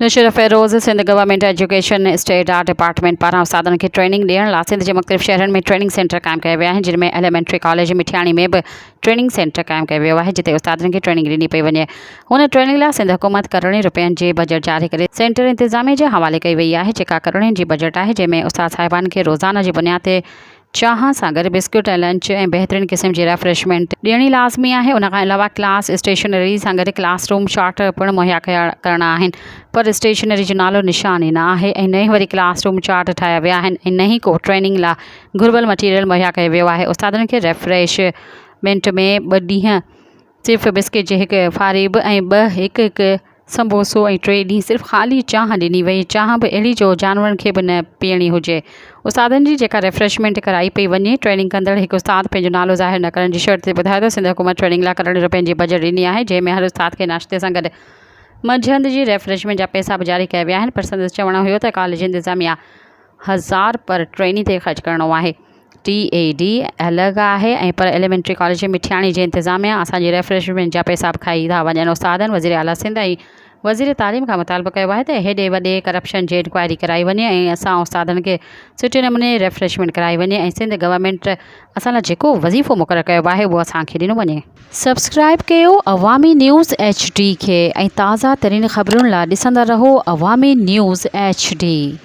Nusrat Feroze Sindh government education state art department पारां उस्तादनि खे ट्रेनिंग ॾियण लाइ सिंध जे मुख़्तलिफ़ शहरनि में ट्रेनिंग सेंटर क़ाइमु कया विया आहिनि, जिन में एलिमेंट्री कॉलेज मिठियाणी में बि ट्रेनिंग सेंटर क़ाइमु कयो वियो आहे, जिते उस्तादनि खे ट्रेनिंग ॾिनी पई वञे। हुन ट्रेनिंग लाइ सिंध हुकूमत करोड़नि रुपयनि जी बजट जारी करे सेंटर इंतिज़ामिया जे हवाले कई वई आहे, जेका करोड़नि जी बजट आहे, जंहिंमें उस्ताद साहिबान खे रोज़ाना जी बुनियाद ते चांहि सां गॾु बिस्कुट ऐं लंच ऐं बहितरीन क़िस्म जी रेफ्रेशमेंट ॾियणी लाज़मी आहे। उन खां अलावा क्लास स्टेशनरी सां गॾु क्लासरूम चार्ट पिणु मुहैया करणा आहिनि, पर स्टेशनरी जो नालो निशान ई न आहे ऐं न ई वरी क्लासरूम चार्ट ठाहिया विया आहिनि ऐं न ई को ट्रेनिंग लाइ घुरिबल मटीरियल मुहैया कयो वियो आहे। उस्तादनि खे रेफ्रेशमेंट में 2 ॾींहं सिर्फ़ु बिस्किट जी हिकु फारिब ऐं 2 हिकु संबोसो ऐं 3 ॾींहं सिर्फ़ु ख़ाली चांहि ॾिनी वई। चांहि बि अहिड़ी जो जानवरनि खे बि न पीअणी हुजे। उस्तादनि जी जेका रेफ्रेशमेंट कराई पई वञे, ट्रेनिंग कंदड़ हिकु उस्ताद पंहिंजो नालो ज़ाहिर न करण जी शर्त ते ॿुधायो त सिंध हुकूमत ट्रेनिंग लाइ करोड़नि रुपयनि जी बजट ॾिनी आहे, जंहिंमें हर उस्ताद खे नाश्ते सां गॾु मंझंदि जी रेफ्रेशमेंट जा पैसा बि जारी कया विया आहिनि, पर संदसि चवणु हुयो त कॉलेज इंतिज़ामिया 1000 पर ट्रेनिंग ते ख़र्च करणो आहे। TAD अलॻि आहे ऐं पर एलिमेंट्री कॉलेज मिठियाणी जे इंतिज़ामिया असांजी रेफ्रेशमेंट जा पैसा बि खाई था वञनि। उस्तादनि वज़ीर आला सिंध ऐं वज़ीर तालीम खां मुतालबो कयो आहे त हेॾे वॾे करप्शन जी इंक्वायरी कराई वञे ऐं असां उस्तादनि खे सुठे नमूने रेफ्रेशमेंट कराई वञे ऐं सिंध गवर्नमेंट असां लाइ जेको वज़ीफ़ो मुक़ररु कयो आहे उहो असांखे ॾिनो वञे। सब्सक्राइब कयो अवामी न्यूज़ HD खे ऐं ताज़ा तरीन ख़बरुनि लाइ ॾिसंदा रहो अवामी न्यूज़ HD।